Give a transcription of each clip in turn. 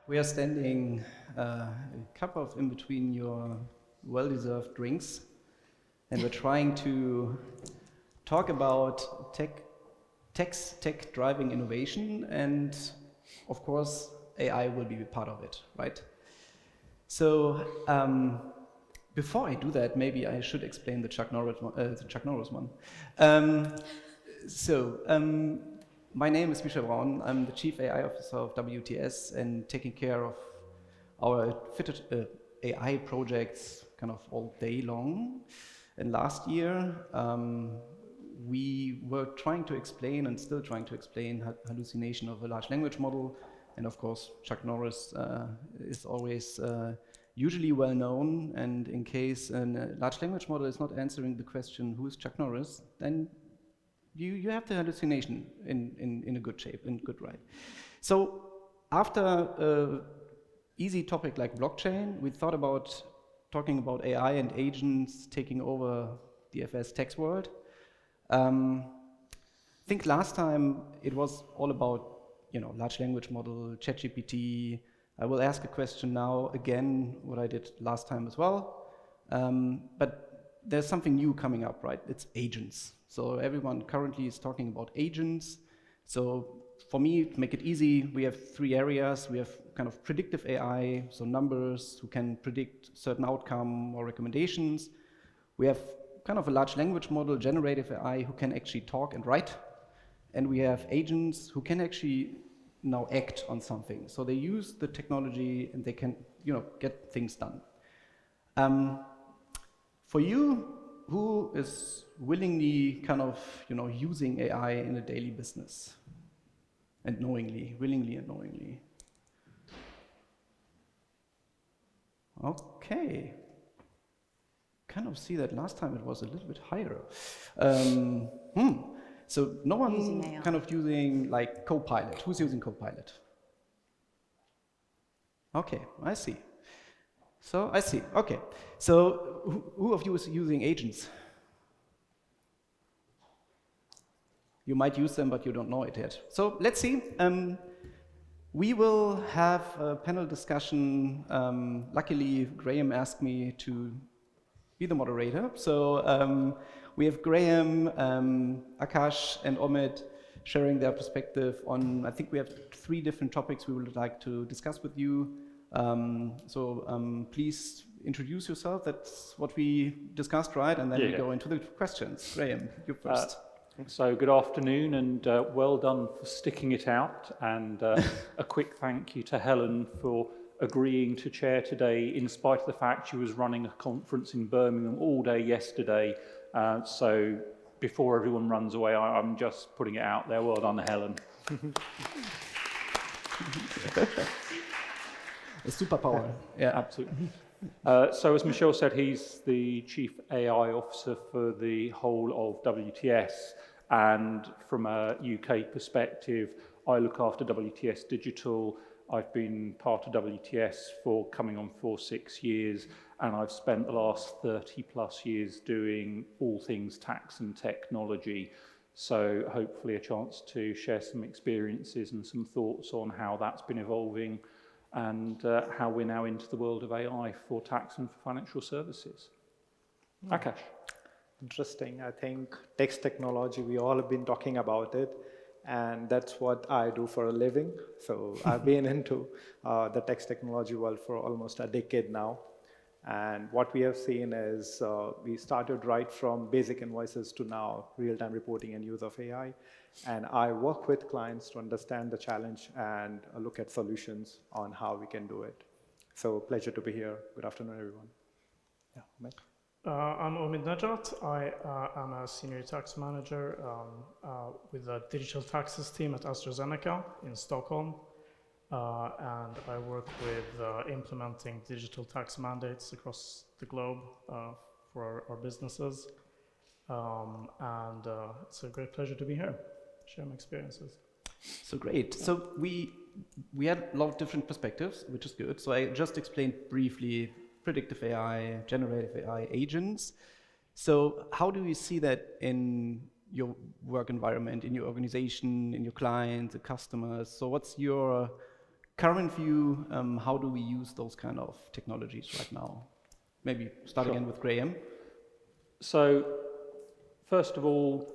We are standing a cup of in between your well-deserved drinks, and we're trying to talk about tech driving innovation, and of course, AI will be a part of it, right? So before I do that, maybe I should explain the Chuck Norris one. My name is Michel Braun. I'm the Chief AI Officer of WTS and taking care of our fitted AI projects kind of all day long. And last year, we were trying to explain and still trying to explain hallucination of a large language model. And of course, Chuck Norris is always usually well known. And in case a large language model is not answering the question, who is Chuck Norris, then you have the hallucination in a good shape, in good right. So after an easy topic like blockchain, we thought about talking about AI and agents taking over the FS text world. I think last time it was all about large language model, ChatGPT. I will ask a question now again, what I did last time as well. But there's something new coming up, right? It's agents. So everyone currently is talking about agents. So for me, to make it easy, we have three areas. We have kind of predictive AI, so numbers who can predict certain outcome or recommendations. We have kind of a large language model, generative AI, who can actually talk and write. And we have agents who can actually now act on something. So they use the technology and they can get things done. For you, who is willingly kind of using AI in a daily business? And willingly and knowingly. Okay. Kind of see that last time it was a little bit higher. So no one kind of using like Copilot. Who's using Copilot? Okay, I see. Okay. So who of you is using agents? You might use them, but you don't know it yet. So let's see. We will have a panel discussion. Luckily, Graham asked me to be the moderator. So we have Graham, Akash, and Omid sharing their perspective on, I think we have 3 different topics we would like to discuss with you. Please introduce yourself. That's what we discussed, right? And then we go into the questions. Graham, you first. So good afternoon, and well done for sticking it out, and a quick thank you to Helen for agreeing to chair today in spite of the fact she was running a conference in Birmingham all day yesterday. So before everyone runs away, I'm just putting it out there. Well done, Helen. A superpower. Yeah, absolutely. So as Michel said, he's the Chief AI Officer for the whole of WTS, and from a UK perspective, I look after WTS Digital. I've been part of WTS for coming on for 6 years, and I've spent the last 30 plus years doing all things tax and technology. So hopefully a chance to share some experiences and some thoughts on how that's been evolving, and how we're now into the world of AI for tax and for financial services. Akash. Interesting. I think text technology, we all have been talking about it, and that's what I do for a living. So I've been into the text technology world for almost a decade now. And what we have seen is we started right from basic invoices to now real-time reporting and use of AI. And I work with clients to understand the challenge and look at solutions on how we can do it. So pleasure to be here. Good afternoon, everyone. Yeah, Omid. I'm Omid Najat. I am a senior tax manager with the digital taxes team at AstraZeneca in Stockholm. And I work with implementing digital tax mandates across the globe for our businesses. It's a great pleasure to be here, share my experiences. So great. So we had a lot of different perspectives, which is good. So I just explained briefly predictive AI, generative AI agents. So how do you see that in your work environment, in your organization, in your clients, the customers? So what's your current view, how do we use those kind of technologies right now? Maybe start again with Graham. So, first of all,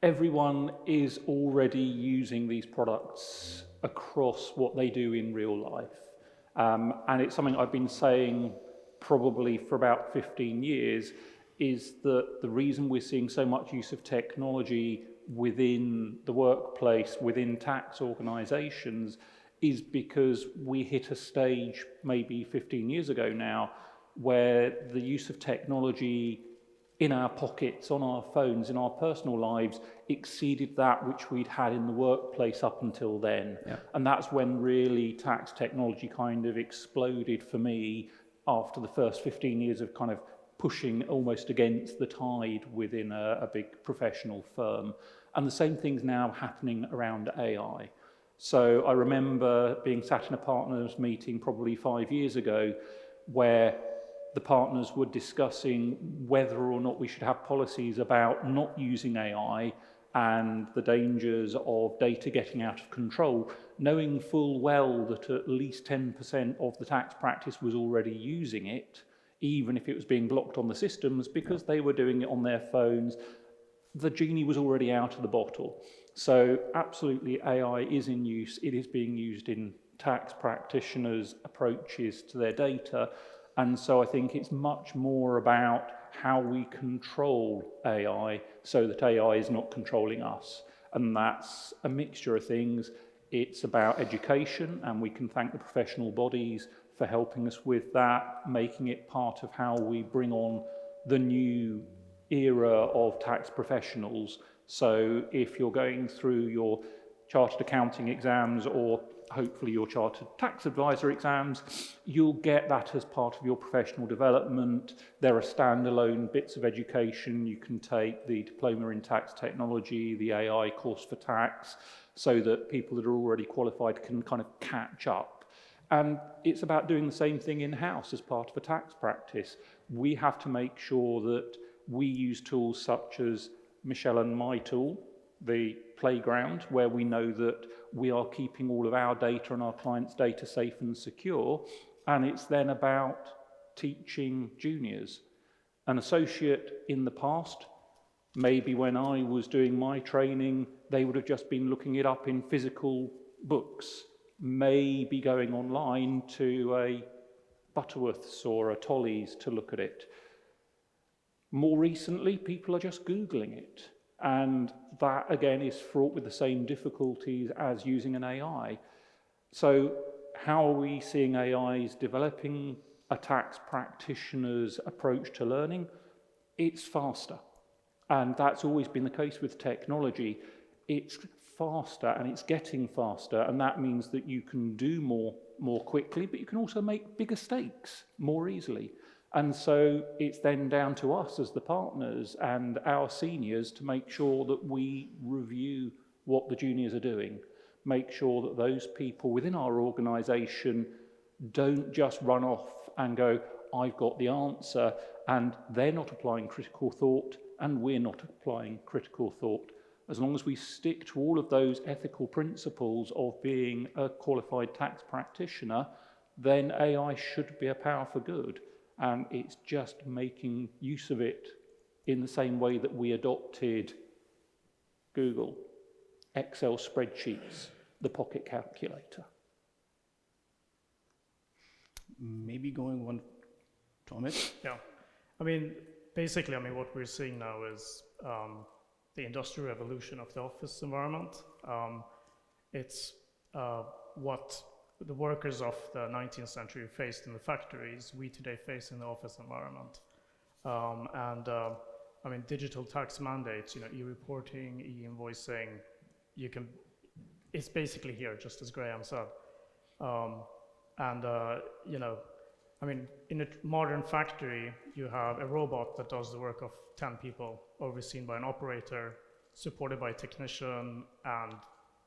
everyone is already using these products across what they do in real life. And it's something I've been saying probably for about 15 years, is that the reason we're seeing so much use of technology within the workplace, within tax organisations, is because we hit a stage maybe 15 years ago now where the use of technology in our pockets, on our phones, in our personal lives, exceeded that which we'd had in the workplace up until then. Yeah. And that's when really tax technology kind of exploded for me after the first 15 years of kind of pushing almost against the tide within a big professional firm. And the same thing's now happening around AI. So I remember being sat in a partners meeting probably 5 years ago where the partners were discussing whether or not we should have policies about not using AI and the dangers of data getting out of control, knowing full well that at least 10% of the tax practice was already using it, even if it was being blocked on the systems because they were doing it on their phones. The genie was already out of the bottle. So absolutely AI is in use. It is being used in tax practitioners' approaches to their data. And so I think it's much more about how we control AI so that AI is not controlling us. And that's a mixture of things. It's about education, and we can thank the professional bodies for helping us with that, making it part of how we bring on the new era of tax professionals. So if you're going through your chartered accounting exams or hopefully your chartered tax advisor exams, you'll get that as part of your professional development. There are standalone bits of education. You can take the diploma in tax technology, the AI course for tax, so that people that are already qualified can kind of catch up. And it's about doing the same thing in-house as part of a tax practice. We have to make sure that we use tools such as Michelle and my tool, the playground, where we know that we are keeping all of our data and our clients' data safe and secure. And it's then about teaching juniors. An associate in the past, maybe when I was doing my training, they would have just been looking it up in physical books, maybe going online to a Butterworth's or a Tolley's to look at it. More recently, people are just Googling it. And that, again, is fraught with the same difficulties as using an AI. So how are we seeing AIs developing a tax practitioner's approach to learning? It's faster. And that's always been the case with technology. It's faster and it's getting faster. And that means that you can do more quickly, but you can also make bigger stakes more easily. And so it's then down to us as the partners and our seniors to make sure that we review what the juniors are doing, make sure that those people within our organisation don't just run off and go, I've got the answer, and they're not applying critical thought and we're not applying critical thought. As long as we stick to all of those ethical principles of being a qualified tax practitioner, then AI should be a power for good. And it's just making use of it in the same way that we adopted Google, Excel spreadsheets, the pocket calculator. Maybe going one, Thomas? Yeah, I mean, basically, what we're seeing now is the industrial revolution of the office environment. It's what the workers of the 19th century faced in the factories, we today face in the office environment. Digital tax mandates, e-reporting, e-invoicing, it's basically here, just as Graham said. In a modern factory, you have a robot that does the work of 10 people, overseen by an operator, supported by a technician, and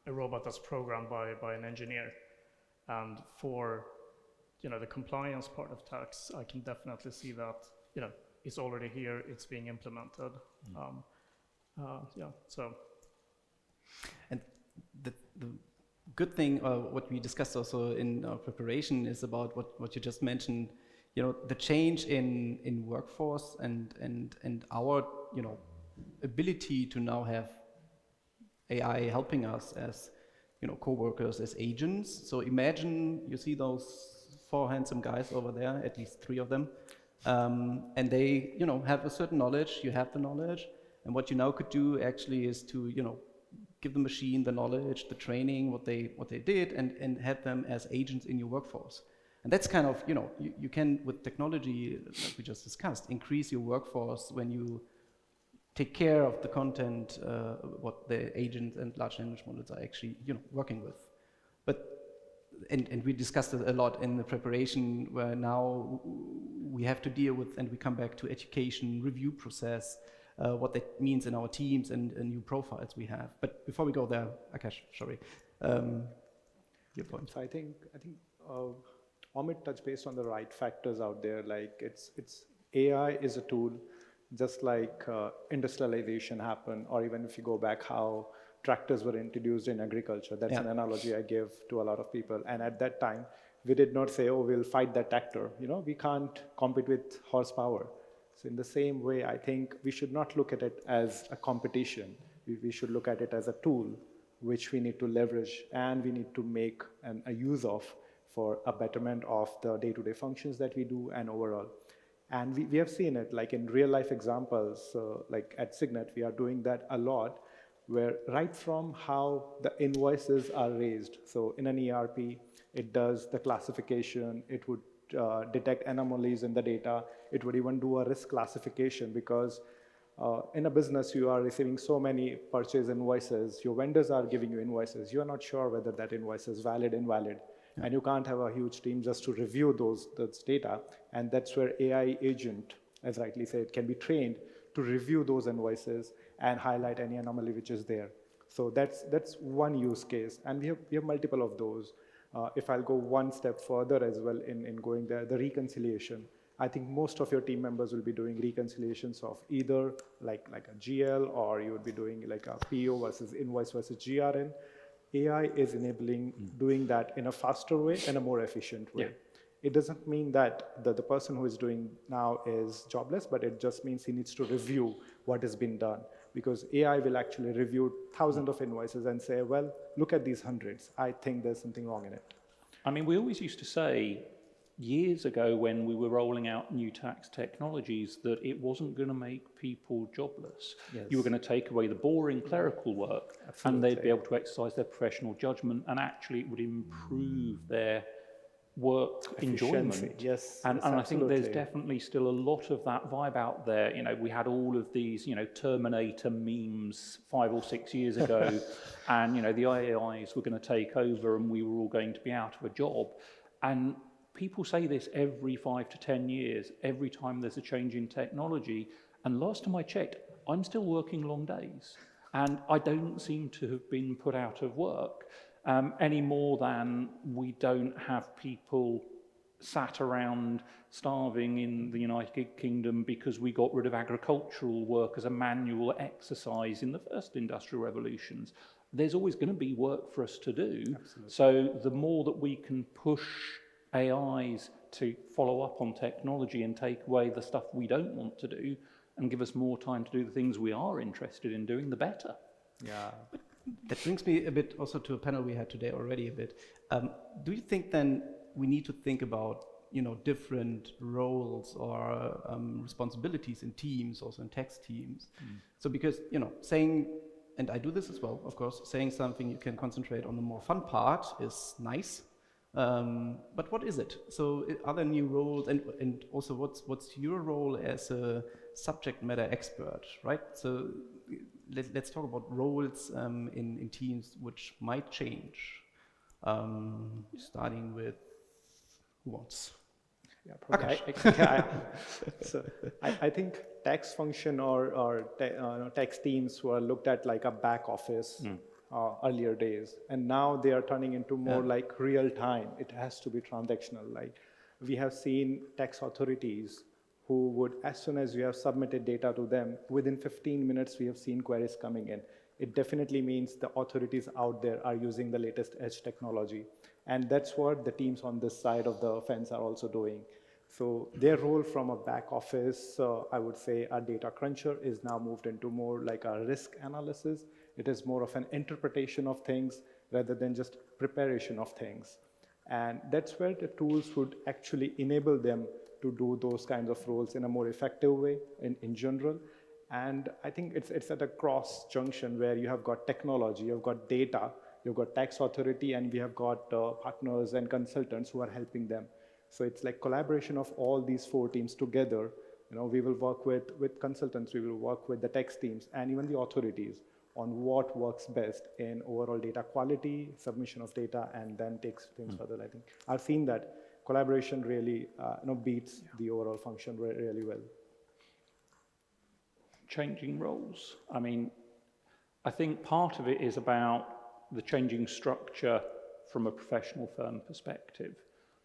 a robot that's programmed by an engineer. And for the compliance part of tax, I can definitely see that it's already here, it's being implemented. And the good thing, what we discussed also in our preparation, is about what you just mentioned. The change in workforce and our ability to now have AI helping us as co-workers, as agents. So imagine you see those 4 handsome guys over there, at least 3 of them, and they have a certain knowledge. You have the knowledge, and what you now could do actually is to give the machine the knowledge, the training, what they did, and have them as agents in your workforce. And that's kind of, you can, with technology, like we just discussed, increase your workforce when you take care of the content, what the agents and large language models are actually, working with. And we discussed it a lot in the preparation, where now we have to deal with, and we come back to education, review process, what that means in our teams and new profiles we have. But before we go there, Akash, sorry, your point. So I think Amit touched base on the right factors out there. Like it's AI is a tool, just like industrialization happened, or even if you go back how tractors were introduced in agriculture. That's an analogy I give to a lot of people. And at that time, we did not say, oh, we'll fight that tractor. We can't compete with horsepower. So in the same way, I think we should not look at it as a competition. We should look at it as a tool which we need to leverage and we need to make a use of for a betterment of the day-to-day functions that we do and overall. And we have seen it like in real life examples, like at Signet, we are doing that a lot, where right from how the invoices are raised. So in an ERP, it does the classification, it would detect anomalies in the data, it would even do a risk classification, because in a business you are receiving so many purchase invoices, your vendors are giving you invoices, you are not sure whether that invoice is valid, invalid. And you can't have a huge team just to review those data. And that's where AI agent, as rightly said, can be trained to review those invoices and highlight any anomaly which is there. So that's one use case. And we have multiple of those. If I'll go one step further as well in going there, the reconciliation. I think most of your team members will be doing reconciliations of either like a GL, or you would be doing like a PO versus invoice versus GRN. AI is enabling doing that in a faster way and a more efficient way. Yeah. It doesn't mean that the person who is doing now is jobless, but it just means he needs to review what has been done, because AI will actually review thousands of invoices and say, well, look at these hundreds. I think there's something wrong in it. I mean, we always used to say years ago when we were rolling out new tax technologies that it wasn't going to make people jobless. Yes. You were going to take away the boring clerical work. Absolutely. And they'd be able to exercise their professional judgment, and actually it would improve their work enjoyment. Yes, and I think there's definitely still a lot of that vibe out there. We had all of these, Terminator memes 5 or 6 years ago, and the AIs were going to take over and we were all going to be out of a job. And people say this every 5 to 10 years, every time there's a change in technology. And last time I checked, I'm still working long days, and I don't seem to have been put out of work. Any more than we don't have people sat around starving in the United Kingdom because we got rid of agricultural work as a manual exercise in the first industrial revolutions. There's always going to be work for us to do. Absolutely. So the more that we can push AIs to follow up on technology and take away the stuff we don't want to do and give us more time to do the things we are interested in doing, the better. Yeah. That brings me a bit also to a panel we had today already a bit. Do you think then we need to think about, different roles or responsibilities in teams, also in tax teams? So because, saying, and I do this as well, of course, saying something you can concentrate on the more fun part is nice. But what is it? So are there new roles, and also what's your role as a subject matter expert, right? So let's talk about roles in teams which might change. Starting with who wants? Yeah, probably. So I think tax function or tax teams were looked at like a back office earlier days, and now they are turning into more like real time. It has to be transactional. Like we have seen tax authorities who would, as soon as you have submitted data to them, within 15 minutes we have seen queries coming in. it definitely means the authorities out there are using the latest edge technology. And that's what the teams on this side of the fence are also doing. So their role from a back office, I would say a data cruncher, is now moved into more like a risk analysis. It is more of an interpretation of things rather than just preparation of things. And that's where the tools would actually enable them to do those kinds of roles in a more effective way in general. And I think it's at a cross junction where you have got technology, you've got data, you've got tax authority, and we have got partners and consultants who are helping them. So it's like collaboration of all these four teams together. You know, we will work with consultants, we will work with the tax teams, and even the authorities on what works best in overall data quality, submission of data, and then takes things further. I think I've seen that collaboration really beats the overall function really well. Changing roles. I mean, I think part of it is about the changing structure from a professional firm perspective.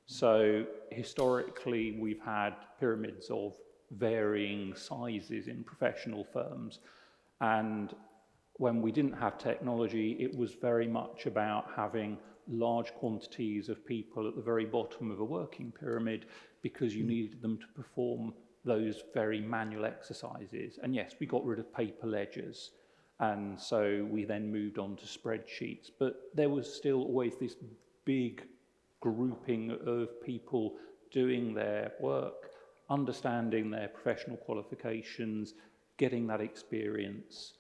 So historically, we've had pyramids of varying sizes in professional firms. And when we didn't have technology, it was very much about having large quantities of people at the very bottom of a working pyramid because you needed them to perform those very manual exercises. And yes, we got rid of paper ledgers. And so we then moved on to spreadsheets. But there was still always this big grouping of people doing their work, understanding their professional qualifications, getting that experience.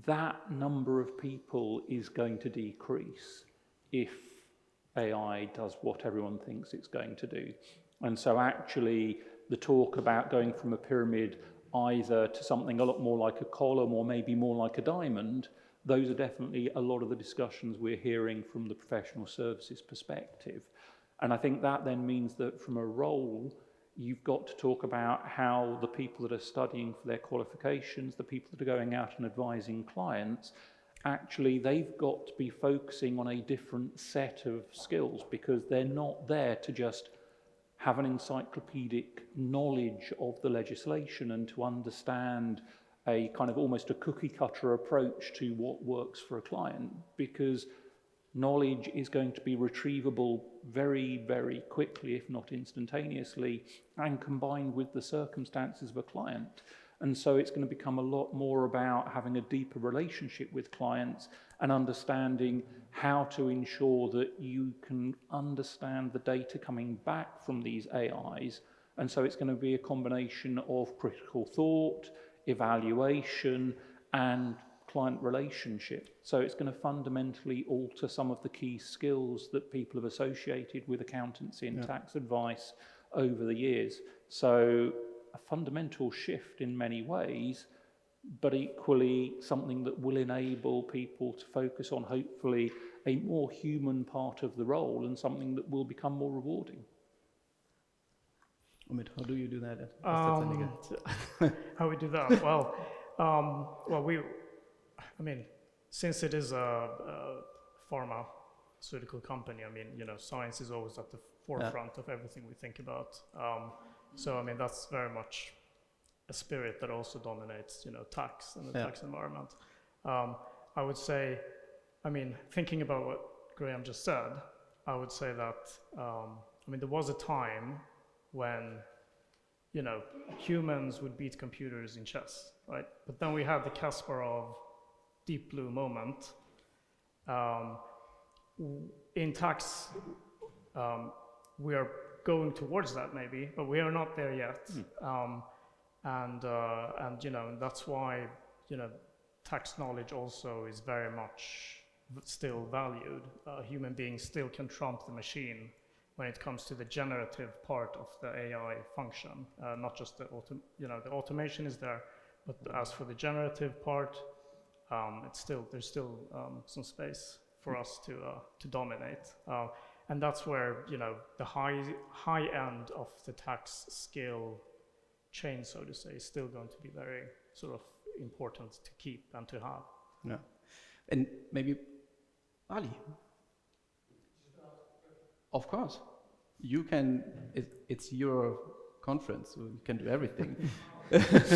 That number of people is going to decrease if AI does what everyone thinks it's going to do. And so actually the talk about going from a pyramid either to something a lot more like a column or maybe more like a diamond, those are definitely a lot of the discussions we're hearing from the professional services perspective. And I think that then means that from a role, you've got to talk about how the people that are studying for their qualifications, the people that are going out and advising clients, actually they've got to be focusing on a different set of skills because they're not there to just have an encyclopedic knowledge of the legislation and to understand a kind of almost a cookie cutter approach to what works for a client, because knowledge is going to be retrievable very, very quickly, if not instantaneously, and combined with the circumstances of a client. And so it's going to become a lot more about having a deeper relationship with clients and understanding how to ensure that you can understand the data coming back from these AIs. And so it's going to be a combination of critical thought, evaluation, and client relationship. So it's going to fundamentally alter some of the key skills that people have associated with accountancy and tax advice over the years. So a fundamental shift in many ways, but equally something that will enable people to focus on hopefully a more human part of the role and something that will become more rewarding. Omid, how do you do that? How we do that? Well, I mean, since it is a pharmaceutical company, I mean, you know, science is always at the forefront of everything we think about. So, I mean, that's very much a spirit that also dominates, you know, tax and the tax environment. I would say, I mean, thinking about what Graham just said, I would say that, I mean, there was a time when, you know, humans would beat computers in chess, right? But then we had the Kasparov Deep Blue moment. In tax, we are going towards that maybe, but we are not there yet. And you know, that's why, you know, tax knowledge also is very much still valued. Human beings still can trump the machine when it comes to the generative part of the AI function, not just the the automation is there, but as for the generative part, there's still some space for us to dominate, and that's where, you know, the high end of the tax skill chain, so to say, is still going to be very sort of important to keep and to have. Yeah, and maybe Ali. Of course, you can. It's your conference, so you can do everything. We've had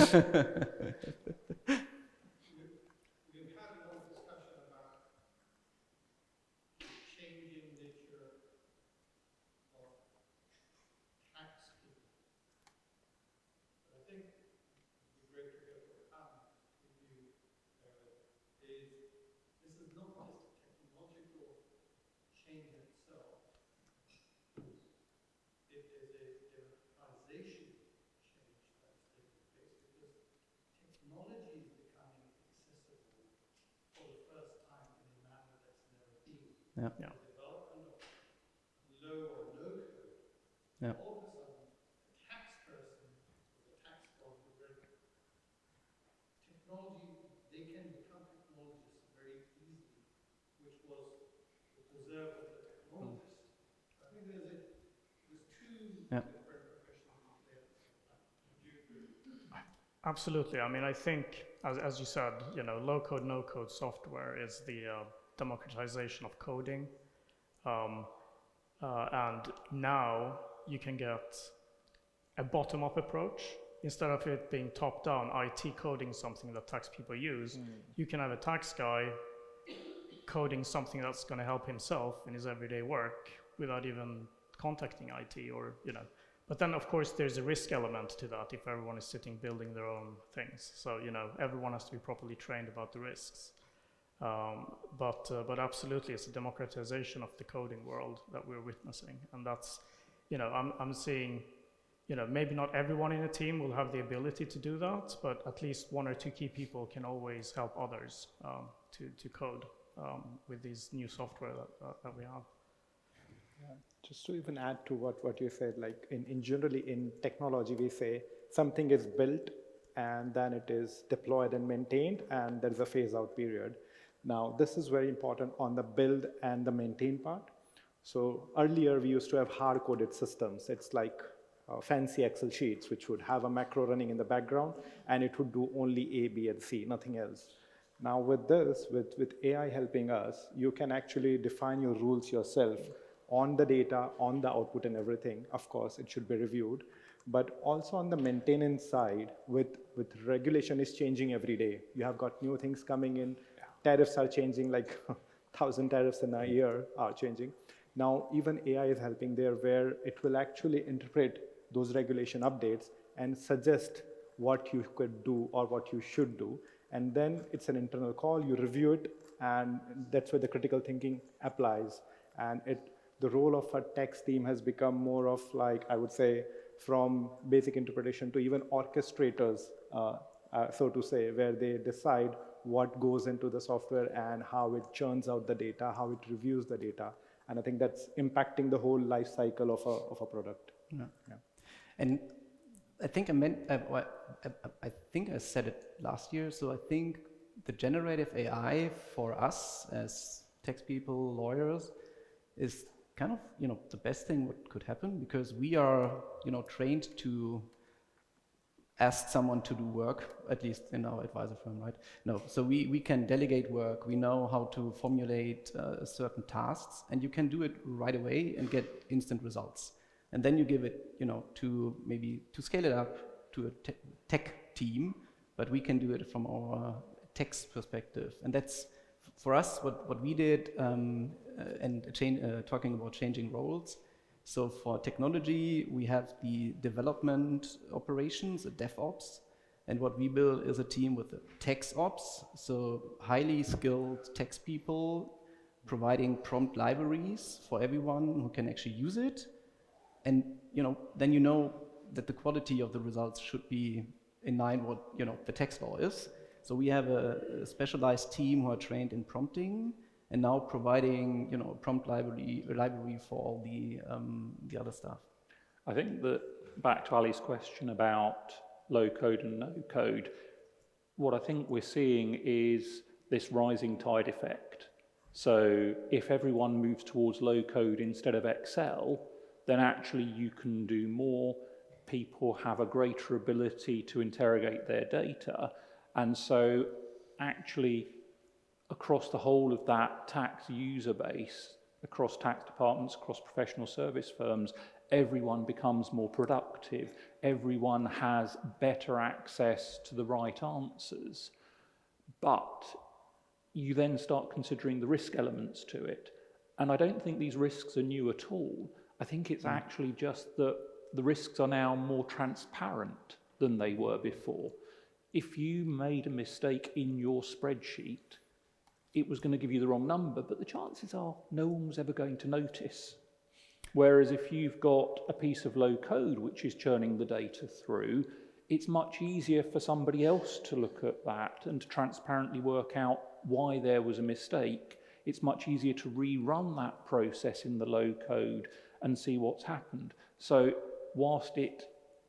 Yeah. Yeah. development of low or no code, Yeah. all of a sudden, the tax person with a tax code with technology, they can become technologists very easily, which was the preserve of the technologist. I think there's two Yeah. different professions in play at the same time. Would you agree? Absolutely. I mean, I think, as you said, low code, no code software is the democratization of coding. And now you can get a bottom-up approach. Instead of it being top-down, IT coding something that tax people use, you can have a tax guy coding something that's going to help himself in his everyday work without even contacting IT or. But then, of course, there's a risk element to that if everyone is sitting building their own things. So, everyone has to be properly trained about the risks. But absolutely, it's a democratization of the coding world that we're witnessing. And that's, I'm seeing, maybe not everyone in a team will have the ability to do that, but at least one or two key people can always help others to code with these new software that we have. Yeah. Just to even add to what you said, like generally in technology, we say something is built and then it is deployed and maintained, and there's a phase out period. Now, this is very important on the build and the maintain part. So earlier we used to have hard-coded systems. It's like fancy Excel sheets, which would have a macro running in the background, and it would do only A, B, and C, nothing else. Now with this, with AI helping us, you can actually define your rules yourself on the data, on the output and everything. Of course, it should be reviewed. But also on the maintenance side, with regulation is changing every day. You have got new things coming in. Tariffs are changing, like 1,000 tariffs in a year are changing. Now, even AI is helping there, where it will actually interpret those regulation updates and suggest what you could do or what you should do. And then it's an internal call, you review it, and that's where the critical thinking applies. And the role of a tax team has become more of, like, I would say, from basic interpretation to even orchestrators, so to say, where they decide what goes into the software and how it churns out the data, how it reviews the data. And I think that's impacting the whole life cycle of a product. Yeah. Yeah. And I think I think I said it last year. So I think the generative AI for us as tax people, lawyers, is kind of the best thing what could happen, because we are trained to ask someone to do work, at least in our advisor firm, right? No, so we can delegate work. We know how to formulate certain tasks, and you can do it right away and get instant results. And then you give it, to scale it up to a tech team, but we can do it from our tax perspective. And that's, for us, what we did, talking about changing roles. So for technology, we have the development operations, a DevOps, and what we build is a team with a tax ops, so highly skilled tax people providing prompt libraries for everyone who can actually use it. And then that the quality of the results should be in line with what the tax law is. So we have a specialized team who are trained in prompting, and now providing a prompt library for all the other stuff. I think that, back to Ali's question about low code and no code, what I think we're seeing is this rising tide effect. So if everyone moves towards low code instead of Excel, then actually you can do more. People have a greater ability to interrogate their data. And so actually, across the whole of that tax user base, across tax departments, across professional service firms, everyone becomes more productive. Everyone has better access to the right answers. But you then start considering the risk elements to it. And I don't think these risks are new at all. I think it's actually just that the risks are now more transparent than they were before. If you made a mistake in your spreadsheet, it was going to give you the wrong number, but the chances are no one was ever going to notice. Whereas if you've got a piece of low code which is churning the data through, it's much easier for somebody else to look at that and to transparently work out why there was a mistake, it's much easier to rerun that process in the low code and see what's happened. So whilst it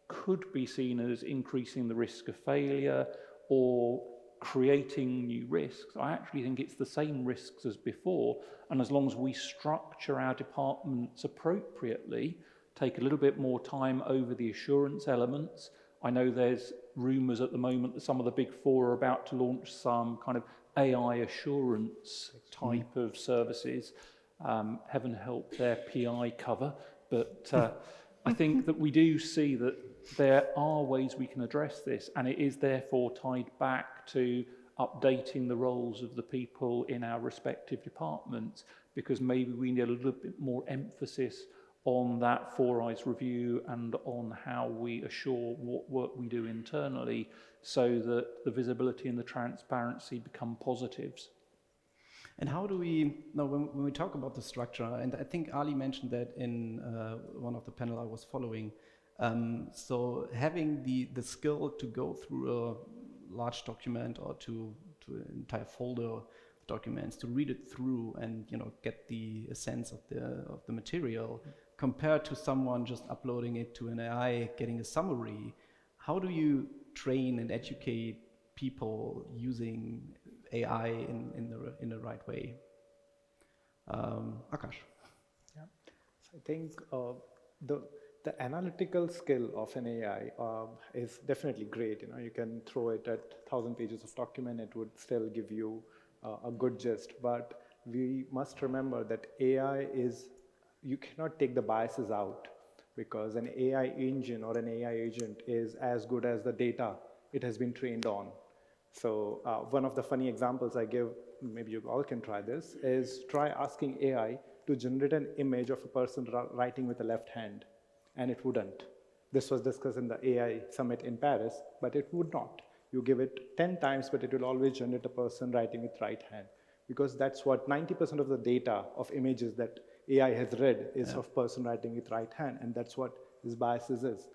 could be seen as increasing the risk of failure or creating new risks, I actually think it's the same risks as before. And as long as we structure our departments appropriately, take a little bit more time over the assurance elements. I know there's rumours at the moment that some of the big four are about to launch some kind of AI assurance type of services. Heaven help their PI cover. But I think that we do see that there are ways we can address this, and it is therefore tied back to updating the roles of the people in our respective departments, because maybe we need a little bit more emphasis on that four eyes review and on how we assure what work we do internally so that the visibility and the transparency become positives. And how do we, now when we talk about the structure, and I think Ali mentioned that in one of the panel I was following, so having the skill to go through a large document or to an entire folder of documents, to read it through and get the sense of the material, compared to someone just uploading it to an AI, getting a summary. How do you train and educate people using AI in the right way? Akash. Yeah, so I think the analytical skill of an AI is definitely great. You can throw it at 1,000 pages of document, it would still give you a good gist. But we must remember that AI is, you cannot take the biases out, because an AI engine or an AI agent is as good as the data it has been trained on. So one of the funny examples I give, maybe you all can try this, is try asking AI to generate an image of a person writing with the left hand, and it wouldn't. This was discussed in the AI summit in Paris, but it would not. You give it 10 times, but it will always generate a person writing with right hand, because that's what 90% of the data of images that AI has read is of person writing with right hand, and that's what his biases is.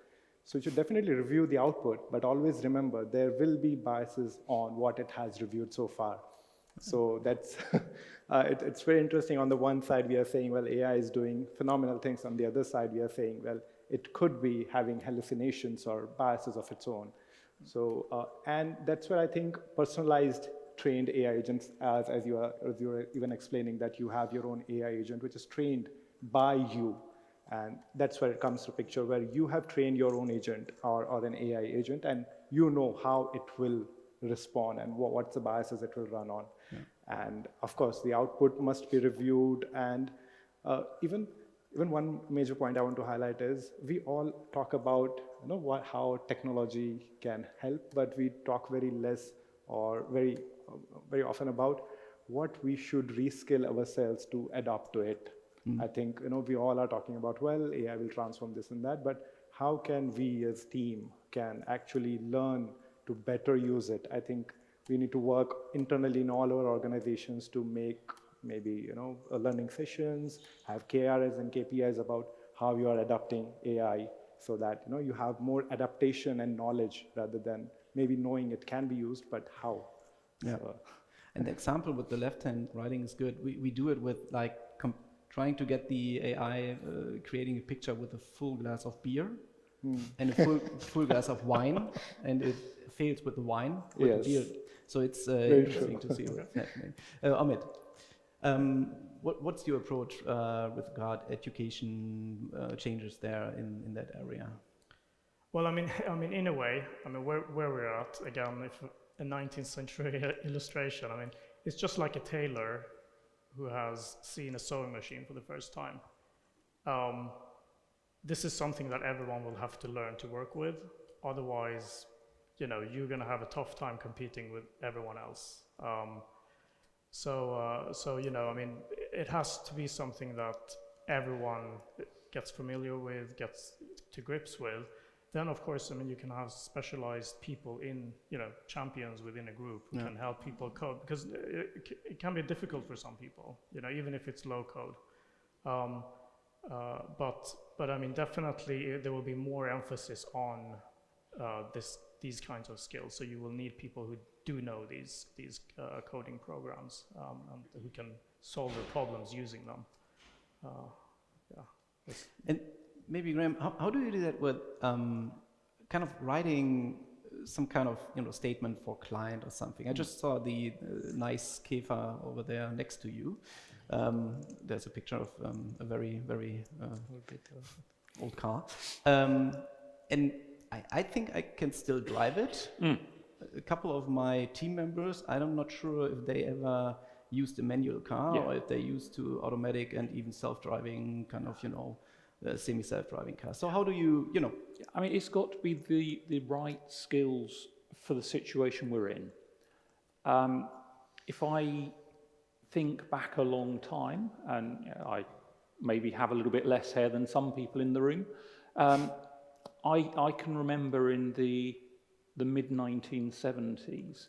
So you should definitely review the output, but always remember there will be biases on what it has reviewed so far. So that's, it's very interesting. On the one side, we are saying, well, AI is doing phenomenal things. On the other side, we are saying, well, it could be having hallucinations or biases of its own. So, and that's where I think personalized trained AI agents, as you were even explaining, that you have your own AI agent, which is trained by you. And that's where it comes to picture, where you have trained your own agent or an AI agent, and you know how it will respond and what's the biases it will run on. Yeah. And of course, the output must be reviewed. And even one major point I want to highlight is we all talk about how technology can help, but we talk very less or very often about what we should reskill ourselves to adapt to it. I think we all are talking about, well, AI will transform this and that, but how can we as team can actually learn to better use it? I think we need to work internally in all our organizations to make maybe learning sessions, have KRs and KPIs about how you are adapting AI, so that you have more adaptation and knowledge rather than maybe knowing it can be used, but how. Yeah. So, and the example with the left-hand writing is good. We do it with trying to get the AI creating a picture with a full glass of beer and a full glass of wine, and it fails with the wine, with the beer. So it's interesting to see what's happening. Amit, what's your approach with regard education changes there in that area? Well, I mean, in a way, where we're at, again, if a 19th century illustration, it's just like a tailor who has seen a sewing machine for the first time. This is something that everyone will have to learn to work with. Otherwise, you're going to have a tough time competing with everyone else. It has to be something that everyone gets familiar with, gets to grips with. Then, of course, you can have specialized people in, champions within a group who can help people code, because it can be difficult for some people, even if it's low code. But definitely there will be more emphasis on this these kinds of skills. So you will need people who do know these coding programs and who can solve the problems using them. And maybe Graham, how do you do that with kind of writing some kind of statement for client or something? I just saw the nice Käfer over there next to you. There's a picture of a very old car, and I think I can still drive it. A couple of my team members, I'm not sure if they ever used a manual car or if they used to automatic and even self-driving kind of semi-self-driving car. So how do you I mean, it's got to be the right skills for the situation we're in. If I think back a long time, and I maybe have a little bit less hair than some people in the room, I can remember in the mid-1970s,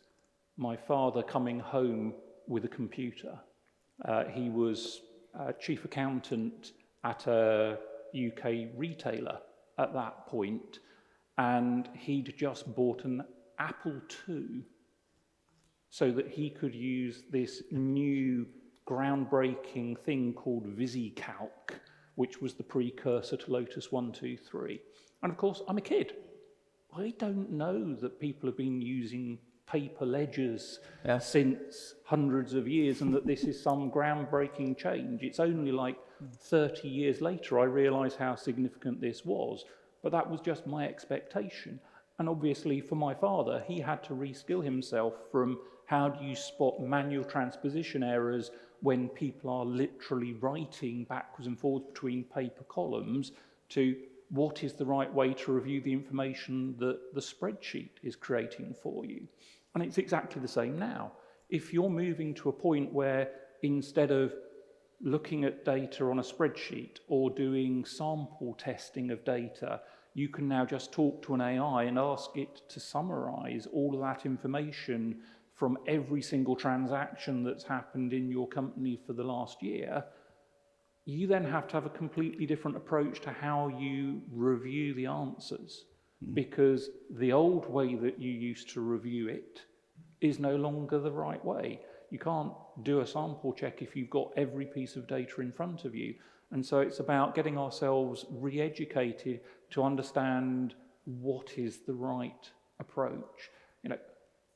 my father coming home with a computer. He was chief accountant at a UK retailer at that point, and he'd just bought an Apple II so that he could use this new groundbreaking thing called VisiCalc, which was the precursor to Lotus 123. And of course, I'm a kid. I don't know that people have been using paper ledgers since hundreds of years and that this is some groundbreaking change. It's only like 30 years later I realised how significant this was, but that was just my expectation. And obviously for my father, he had to reskill himself from how do you spot manual transposition errors when people are literally writing backwards and forwards between paper columns to what is the right way to review the information that the spreadsheet is creating for you. And it's exactly the same now. If you're moving to a point where instead of looking at data on a spreadsheet or doing sample testing of data, you can now just talk to an AI and ask it to summarize all of that information from every single transaction that's happened in your company for the last year. You then have to have a completely different approach to how you review the answers, because the old way that you used to review it is no longer the right way. You can't do a sample check if you've got every piece of data in front of you. And so it's about getting ourselves re-educated to understand what is the right approach.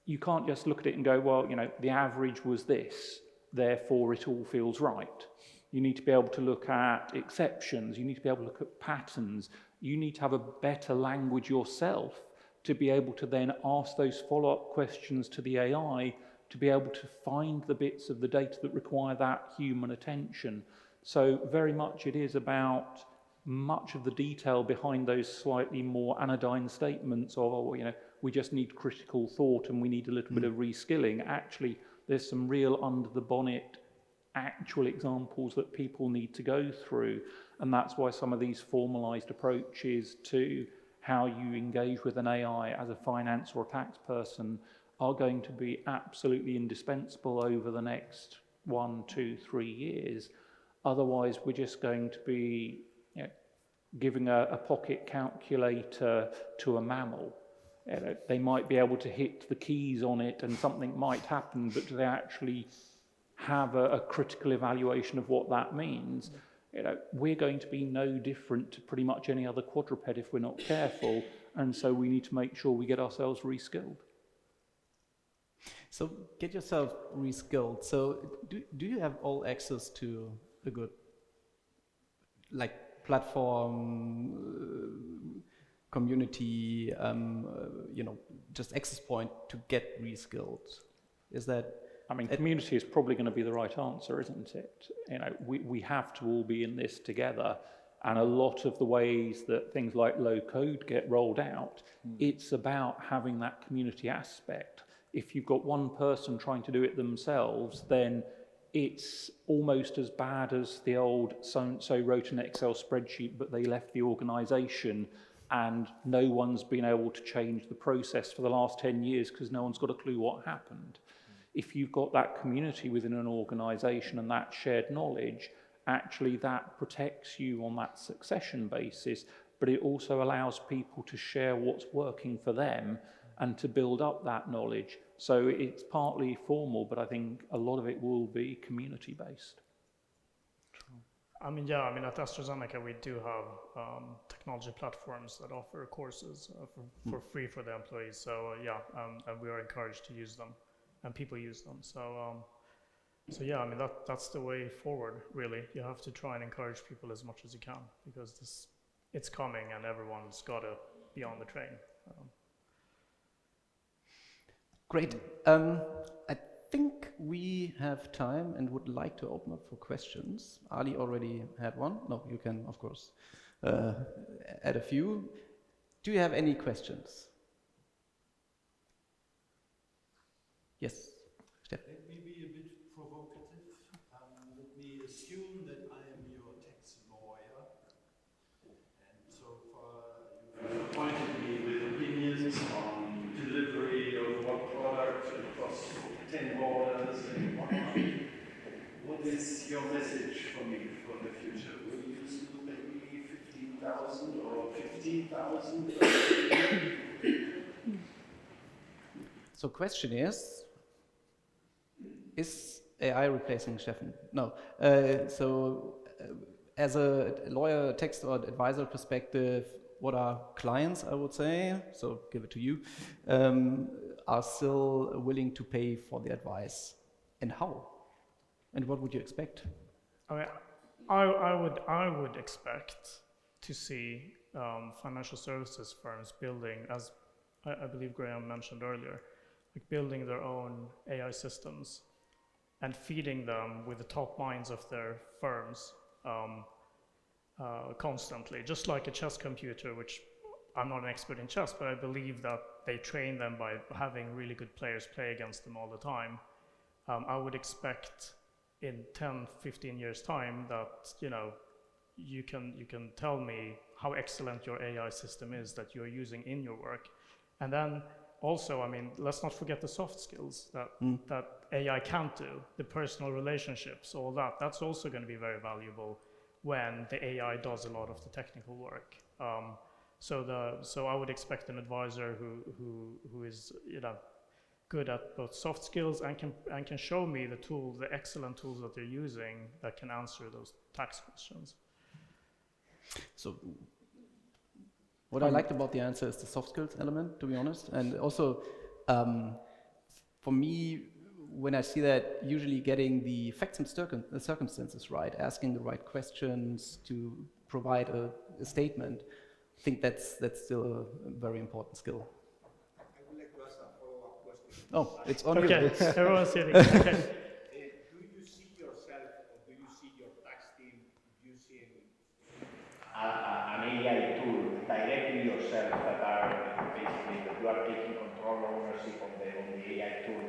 You can't just look at it and go, well, the average was this, therefore it all feels right. You need to be able to look at exceptions. You need to be able to look at patterns. You need to have a better language yourself to be able to then ask those follow-up questions to the AI to be able to find the bits of the data that require that human attention. So very much it is about much of the detail behind those slightly more anodyne statements of, we just need critical thought and we need a little bit of reskilling. Actually, there's some real under the bonnet actual examples that people need to go through. And that's why some of these formalized approaches to how you engage with an AI as a finance or tax person are going to be absolutely indispensable over the next 1, 2, 3 years. Otherwise, we're just going to be giving a pocket calculator to a mammal. They might be able to hit the keys on it and something might happen, but do they actually have a critical evaluation of what that means? We're going to be no different to pretty much any other quadruped if we're not careful, and so we need to make sure we get ourselves reskilled. So get yourself reskilled. So do you have all access to a good platform, community, just access point to get reskilled? Is that? I mean, community is probably going to be the right answer, isn't it? We have to all be in this together. And a lot of the ways that things like low code get rolled out, it's about having that community aspect. If you've got one person trying to do it themselves, then it's almost as bad as the old so-and-so wrote an Excel spreadsheet, but they left the organization and no one's been able to change the process for the last 10 years because no one's got a clue what happened. If you've got that community within an organization and that shared knowledge, actually that protects you on that succession basis, but it also allows people to share what's working for them and to build up that knowledge. So it's partly formal, but I think a lot of it will be community-based. I mean, yeah, I mean, at AstraZeneca, we do have technology platforms that offer courses for free for the employees. So, yeah, and we are encouraged to use them, and people use them. So, yeah, I mean, that's the way forward, really. You have to try and encourage people as much as you can, because it's coming, and everyone's got to be on the train. Great. I think we have time and would like to open up for questions. Ali already had one. No, you can, of course, add a few. Do you have any questions? Yes, Stefan. Let me be a bit provocative. Let me assume that I am your tax lawyer. And so far you've appointed me with opinions on delivery of what product across 10 borders and whatnot. What is your message for me for the future? Will you still pay me 15,000 or 15,000? So question is AI replacing Stefan? No. As a lawyer, tax or advisor perspective, what our clients, I would say, so give it to you, are still willing to pay for the advice, and how? And what would you expect? I mean, I would expect to see financial services firms building, as I believe Graham mentioned earlier, like building their own AI systems and feeding them with the top minds of their firms constantly, just like a chess computer, which I'm not an expert in chess, but I believe that they train them by having really good players play against them all the time. I would expect in 10, 15 years time that, you know, you can tell me how excellent your AI system is that you're using in your work. And then also, I mean, let's not forget the soft skills that AI can't do, the personal relationships, all that. That's also going to be very valuable when the AI does a lot of the technical work. So I would expect an advisor who is, you know, good at both soft skills and can show me the tools, the excellent tools that they're using that can answer those tax questions. So what I liked about the answer is the soft skills element, to be honest. And also, for me, when I see that, usually getting the facts and circumstances right, asking the right questions to provide a statement, I think that's still a very important skill. I would like to ask a follow-up question. Oh, it's on you. Okay, everyone's sitting. Okay. Do you see yourself, or do you see your tax team using an AI tool directly yourself that are basically that you are taking control ownership on the AI tool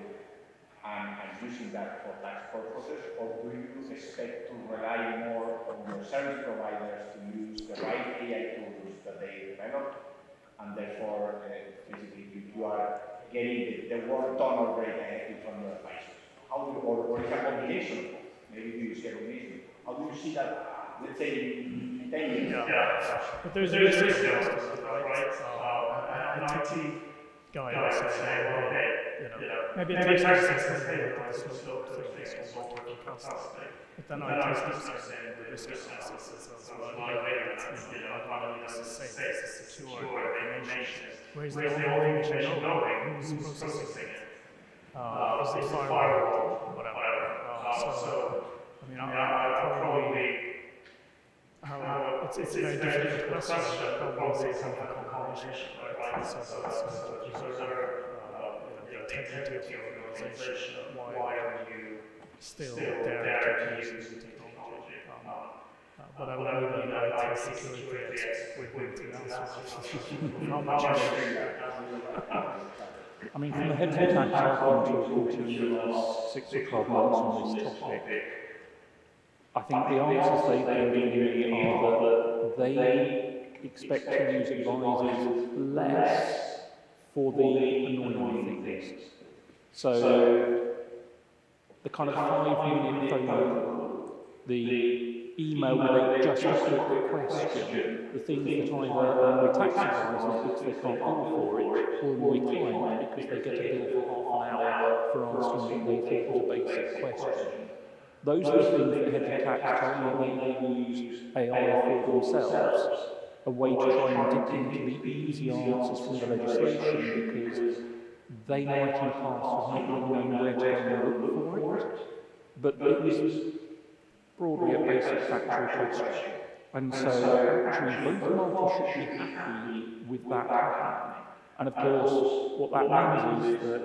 and using that for tax purposes, or do you expect to rely more on your service providers to use the right AI tools that they develop, and therefore basically you are getting the work done already directly from your advisors? How do you, or is a combination? Maybe you use a combination. How do you see that, let's say, in 10 years? Yeah. But there's a risk, right? An IT guy would say, well, hey, you know, maybe a tax system is slow to things or working constantly. But then IT starts saying the risk analysis as well. Wait a minute, you know, not only is this safe, this is secure, information. Where's the only information going? Who's processing it? Is it firewall? Whatever. So, I mean, I probably it's a very difficult question, but probably say kind of a combination, right? So to preserve the integrity of the organization, why are you still there to use the technology? But I would need an IT security expert to answer how much I mean, from the heads of tax, I've been talking to the last 6 or 12 months on this topic. I think the answers they've been giving me are that they expect to use advisors less for the annoying things. So the kind of 5-minute phone call, the email with just a quick question, the things that either annoy tax advisors because they can't bill for it, or annoy clients because they get a bill for half an hour for asking what they thought was a basic question. Those are the things that heads of tax tell me they will use AI for themselves, a way to try and dip into the easy answers from the legislation because they might in the past have not really known where to go and look for it, but it was broadly a basic factual question. And so actually both parties should be happy with that happening. And of course, what that means is that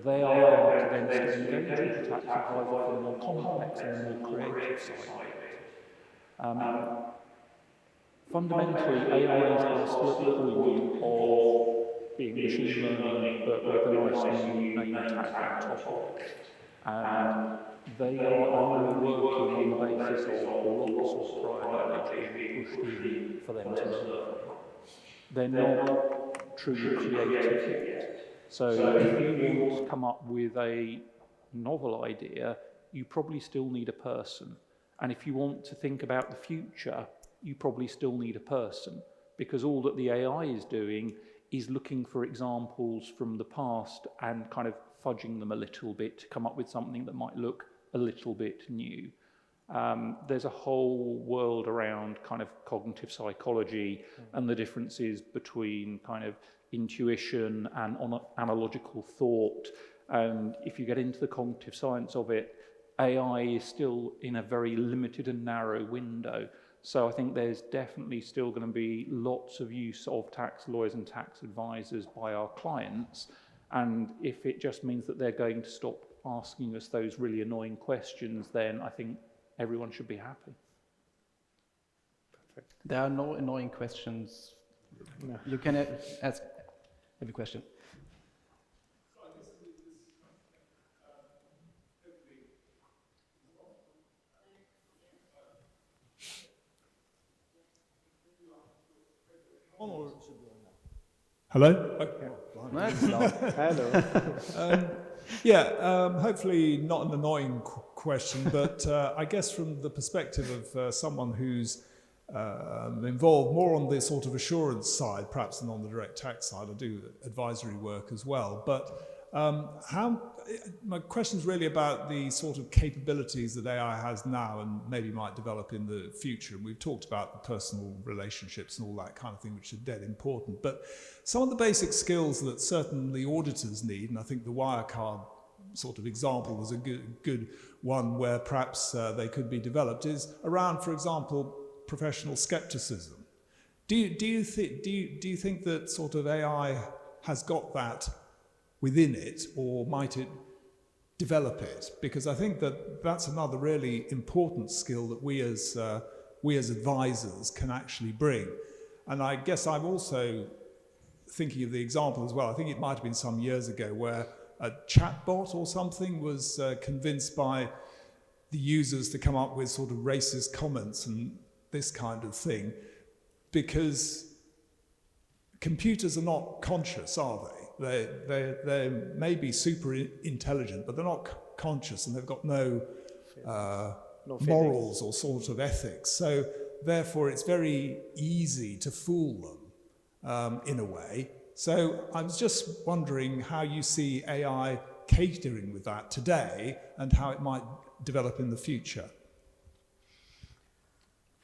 they are allowed to then still engage with the tax advisor for the more complex and the more creative side of it. Fundamentally, AIs are still at the point of being machine learning, but with a nice new name tag on top of it. And they are only working on the basis of lots of prior knowledge being pushed in for them to learn from. They're not truly creative yet. So if you want to come up with a novel idea, you probably still need a person. And if you want to think about the future, you probably still need a person, because all that the AI is doing is looking for examples from the past and kind of fudging them a little bit to come up with something that might look a little bit new. There's a whole world around kind of cognitive psychology and the differences between kind of intuition and analogical thought. And if you get into the cognitive science of it, AI is still in a very limited and narrow window. So I think there's definitely still going to be lots of use of tax lawyers and tax advisors by our clients. And if it just means that they're going to stop asking us those really annoying questions, then I think everyone should be happy. Perfect. There are no annoying questions. No. You can ask every question. Hello? Okay. Hello. Hopefully not an annoying question, but I guess from the perspective of someone who's involved more on the sort of assurance side, perhaps than on the direct tax side. I do advisory work as well. But my question is really about the sort of capabilities that AI has now and maybe might develop in the future. And we've talked about the personal relationships and all that kind of thing, which are dead important. But some of the basic skills that certainly auditors need, and I think the Wirecard sort of example was a good one where perhaps they could be developed, is around, for example, professional skepticism. Do you think that sort of AI has got that within it, or might it develop it? Because I think that that's another really important skill that we as advisors can actually bring. And I guess I'm also thinking of the example as well. I think it might have been some years ago where a chatbot or something was convinced by the users to come up with sort of racist comments and this kind of thing, because computers are not conscious, are they? They may be super intelligent, but they're not conscious, and they've got no morals or sort of ethics. So therefore, it's very easy to fool them in a way. So I was just wondering how you see AI catering with that today and how it might develop in the future.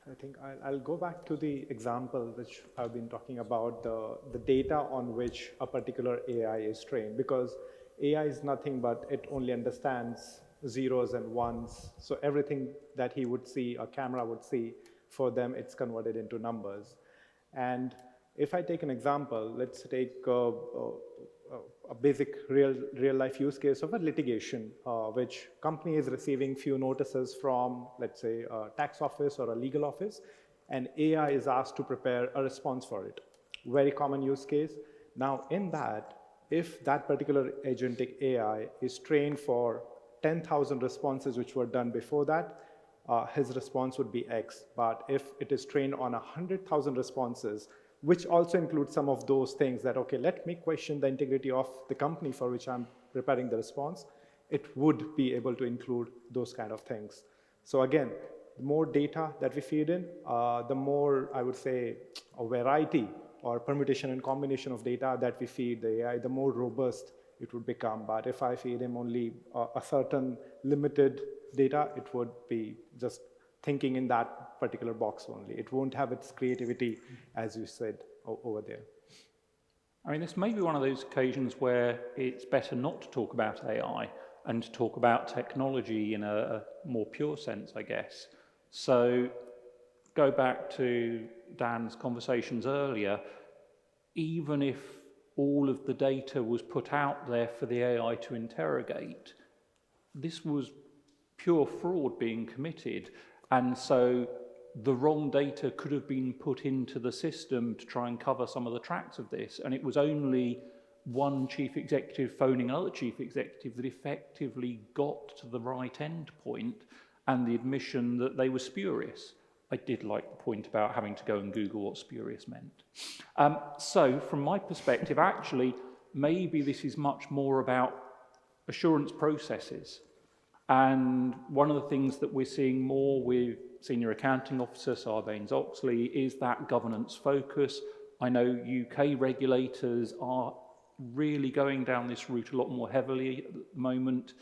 I think I'll go back to the example which I've been talking about, the data on which a particular AI is trained, because AI is nothing but it only understands zeros and ones. So everything that he would see, a camera would see, for them it's converted into numbers. And if I take an example, let's take a basic real life use case of a litigation, which company is receiving few notices from, let's say, a tax office or a legal office, and AI is asked to prepare a response for it. Very common use case. Now in that, if that particular agentic AI is trained for 10,000 responses which were done before that, his response would be X. But if it is trained on 100,000 responses, which also includes some of those things that, okay, let me question the integrity of the company for which I'm preparing the response, it would be able to include those kind of things. So again, the more data that we feed in, the more, I would say, a variety or permutation and combination of data that we feed the AI, the more robust it would become. But if I feed him only a certain limited data, it would be just thinking in that particular box only. It won't have its creativity, as you said, over there. I mean, this may be one of those occasions where it's better not to talk about AI and to talk about technology in a more pure sense, I guess. So go back to Dan's conversations earlier, even if all of the data was put out there for the AI to interrogate, this was pure fraud being committed. And so the wrong data could have been put into the system to try and cover some of the tracks of this. And it was only one chief executive phoning another chief executive that effectively got to the right end point and the admission that they were spurious. I did like the point about having to go and Google what spurious meant. So from my perspective, actually, maybe this is much more about assurance processes. And one of the things that we're seeing more with Senior Accounting Officer Sarbanes-Oxley is that governance focus. I know UK regulators are really going down this route a lot more heavily at the moment.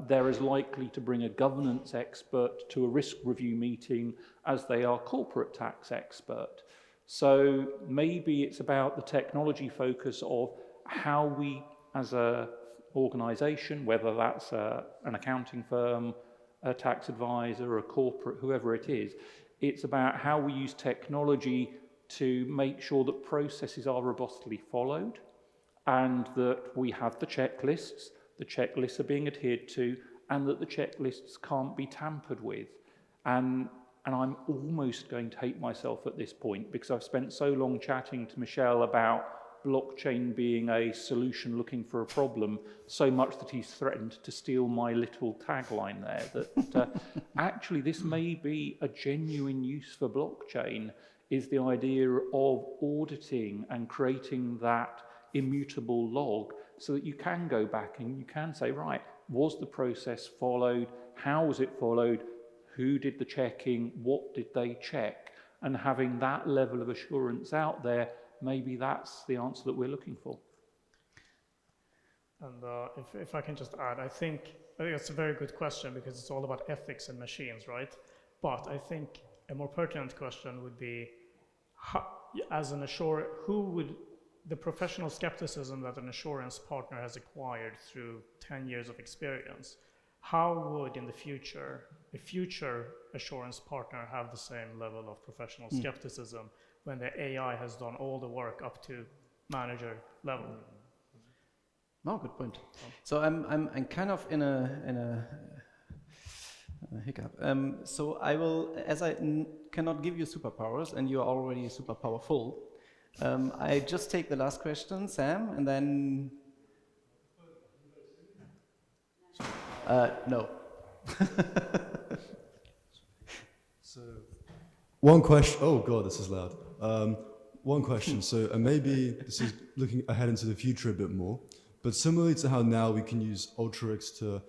They're as likely to bring a governance expert to a risk review meeting as they are corporate tax expert. So maybe it's about the technology focus of how we, as an organisation, whether that's an accounting firm, a tax advisor, a corporate, whoever it is, it's about how we use technology to make sure that processes are robustly followed and that we have the checklists are being adhered to, and that the checklists can't be tampered with. And I'm almost going to hate myself at this point because I've spent so long chatting to Michelle about blockchain being a solution looking for a problem, so much that he's threatened to steal my little tagline there, that actually this may be a genuine use for blockchain, is the idea of auditing and creating that immutable log so that you can go back and you can say, right, was the process followed? How was it followed? Who did the checking? What did they check? And having that level of assurance out there, maybe that's the answer that we're looking for. And if I can just add, I think it's a very good question because it's all about ethics and machines, right? But I think a more pertinent question would be, as an assurer, who would the professional skepticism that an assurance partner has acquired through 10 years of experience, how would in the future a future assurance partner have the same level of professional skepticism when the AI has done all the work up to manager level? No, good point. So I'm kind of in a hiccup. So I will, as I cannot give you superpowers, and you are already super powerful. I just take the last question, Sam, and then. No. So, one question. Oh God, this is loud. One question. So, maybe this is looking ahead into the future a bit more. But similarly to how now we can use Ultrix to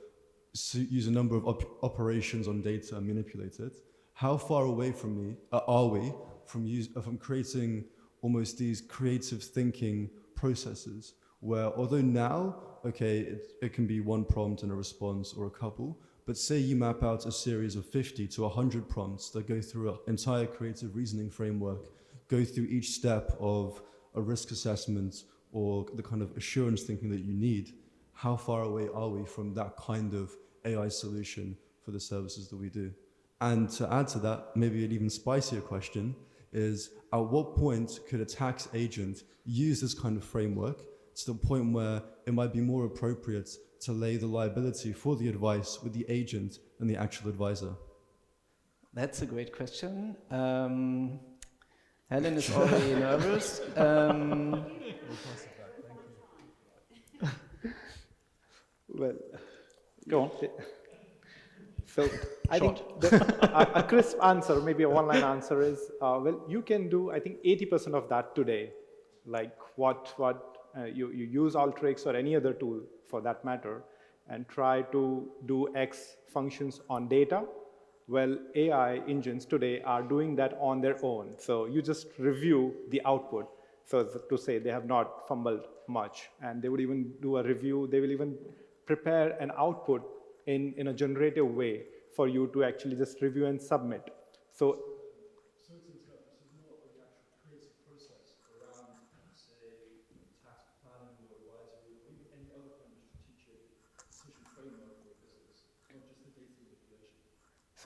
use a number of operations on data and manipulate it, how far away are we from creating almost these creative thinking processes where, although now, okay, it can be one prompt and a response or a couple, but say you map out a series of 50 to 100 prompts that go through an entire creative reasoning framework, go through each step of a risk assessment or the kind of assurance thinking that you need, how far away are we from that kind of AI solution for the services that we do? And to add to that, maybe an even spicier question is, at what point could a tax agent use this kind of framework to the point where it might be more appropriate to lay the liability for the advice with the agent and the actual advisor? That's a great question. Helen is already nervous. Well, go on. So I think a crisp answer, maybe a one-line answer is, well, you can do, I think, 80% of that today. Like you use Ultrix or any other tool for that matter, and try to do X functions on data, Well, AI engines today are doing that on their own. So you just review the output. So to say they have not fumbled much, and they would even do a review. They will even prepare an output in a generative way for you to actually just review and submit. So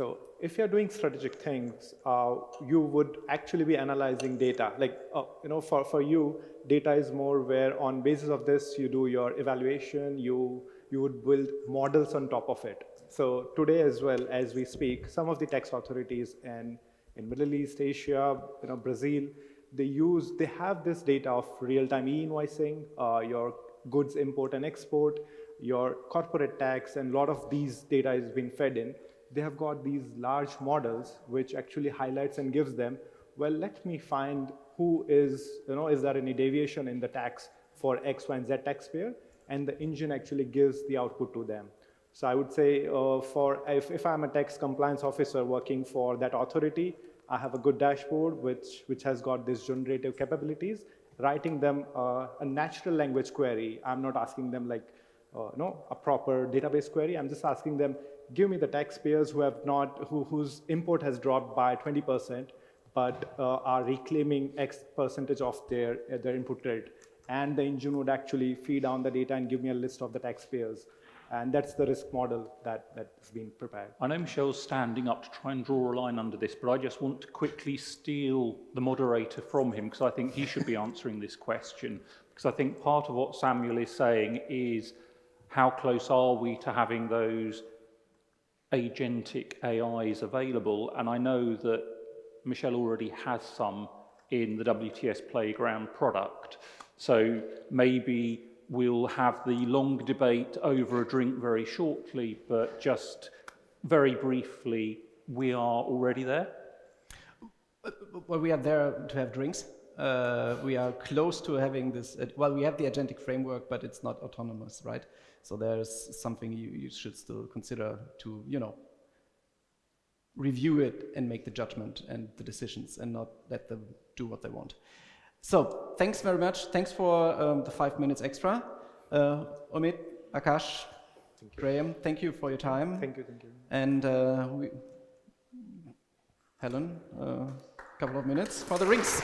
So if you're doing strategic things, you would actually be analyzing data. Like, for you, data is more where on basis of this, you do your evaluation, you would build models on top of it. So today as well, as we speak, some of the tax authorities in Middle East, Asia, Brazil, they have this data of real-time e-invoicing, your goods import and export, your corporate tax, and a lot of these data is being fed in. They have got these large models which actually highlights and gives them, well, let me find who is there any deviation in the tax for X, Y, and Z taxpayer, and the engine actually gives the output to them. So I would say if I'm a tax compliance officer working for that authority, I have a good dashboard which has got these generative capabilities, writing them a natural language query. I'm not asking them like a proper database query. I'm just asking them, give me the taxpayers whose import has dropped by 20%, but are reclaiming X percentage of their input credit. And the engine would actually feed down the data and give me a list of the taxpayers. And that's the risk model that is being prepared. I know Michelle's standing up to try and draw a line under this, but I just want to quickly steal the moderator from him, because I think he should be answering this question. Because I think part of what Samuel is saying is, how close are we to having those agentic AIs available? And I know that Michelle already has some in the WTS Playground product. So maybe we'll have the long debate over a drink very shortly, but just very briefly, we are already there? Well, we are there to have drinks. We are close to having this, well, we have the agentic framework, but it's not autonomous, right? So there's something you should still consider to, review it and make the judgment and the decisions and not let them do what they want. So thanks very much. Thanks for the 5 minutes extra. Omid, Akash, Graham, thank you for your time. Thank you. And Helen, a couple of minutes for the rings.